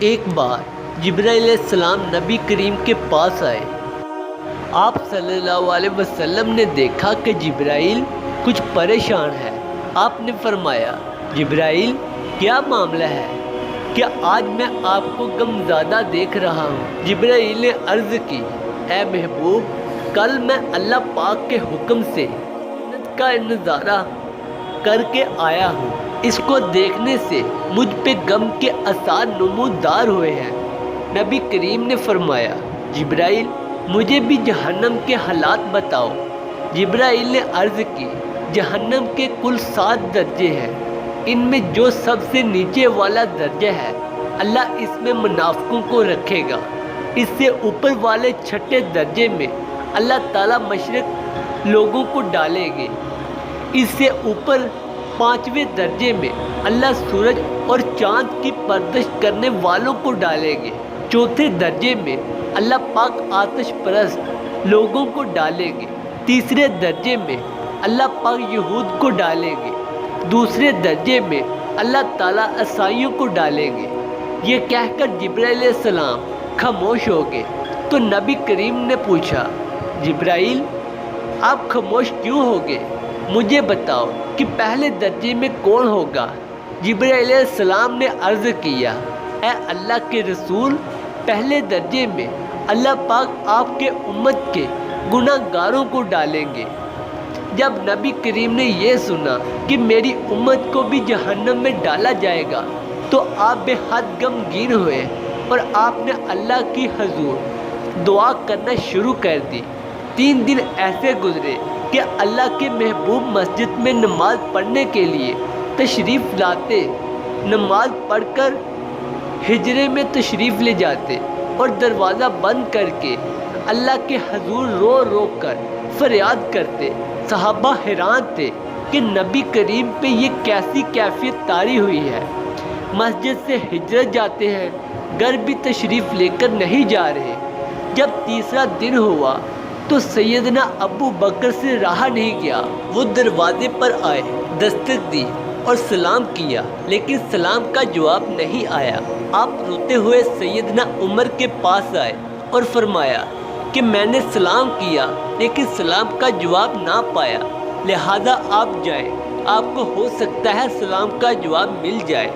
ایک بار جبرائیل علیہ السلام نبی کریم کے پاس آئے۔ آپ صلی اللہ علیہ وسلم نے دیکھا کہ جبرائیل کچھ پریشان ہے۔ آپ نے فرمایا، جبرائیل کیا معاملہ ہے؟ کیا آج میں آپ کو غمزدہ دیکھ رہا ہوں؟ جبرائیل نے عرض کی، اے محبوب، کل میں اللہ پاک کے حکم سے جنت کا نظارہ کر کے آیا ہوں۔ اس کو دیکھنے سے مجھ پہ غم کے آثار نمودار ہوئے ہیں۔ نبی کریم نے فرمایا، جبرائیل مجھے بھی جہنم کے حالات بتاؤ۔ جبرائیل نے عرض کی، جہنم کے کل 7 درجے ہیں۔ ان میں جو سب سے نیچے والا درجہ ہے، اللہ اس میں منافقوں کو رکھے گا۔ اس سے اوپر والے 6 درجے میں اللہ تعالیٰ مشرق لوگوں کو ڈالیں گے۔ اس سے اوپر 5ویں درجے میں اللہ سورج اور چاند کی پرستش کرنے والوں کو ڈالیں گے۔ 4تھے درجے میں اللہ پاک آتش پرست لوگوں کو ڈالیں گے۔ 3رے درجے میں اللہ پاک یہود کو ڈالیں گے۔ 2 درجے میں اللہ تعالیٰ عیسائیوں کو ڈالیں گے۔ یہ کہہ کر جبرائیل علیہ السلام خاموش ہو گئے تو نبی کریم نے پوچھا، جبرائیل آپ خاموش کیوں ہو گئے؟ مجھے بتاؤ کہ پہلے درجے میں کون ہوگا؟ جبرائیل علیہ السلام نے عرض کیا، اے اللہ کے رسول، پہلے درجے میں اللہ پاک آپ کے امت کے گناہ گاروں کو ڈالیں گے۔ جب نبی کریم نے یہ سنا کہ میری امت کو بھی جہنم میں ڈالا جائے گا تو آپ بے حد غمگین ہوئے اور آپ نے اللہ کی حضور دعا کرنا شروع کر دی۔ 3 دن ایسے گزرے کہ اللہ کے محبوب مسجد میں نماز پڑھنے کے لیے تشریف لاتے، نماز پڑھ کر حجرے میں تشریف لے جاتے اور دروازہ بند کر کے اللہ کے حضور رو رو کر فریاد کرتے۔ صحابہ حیران تھے کہ نبی کریم پہ یہ کیسی کیفیت طاری ہوئی ہے۔ مسجد سے ہجرت جاتے ہیں، گھر بھی تشریف لے کر نہیں جا رہے۔ جب تیسرا دن ہوا تو سیدنا ابو بکر سے رہا نہیں گیا۔ وہ دروازے پر آئے، دستک دی اور سلام کیا، لیکن سلام کا جواب نہیں آیا۔ آپ روتے ہوئے سیدنا عمر کے پاس آئے اور فرمایا کہ میں نے سلام کیا لیکن سلام کا جواب نہ پایا، لہذا آپ جائیں، آپ کو ہو سکتا ہے سلام کا جواب مل جائے۔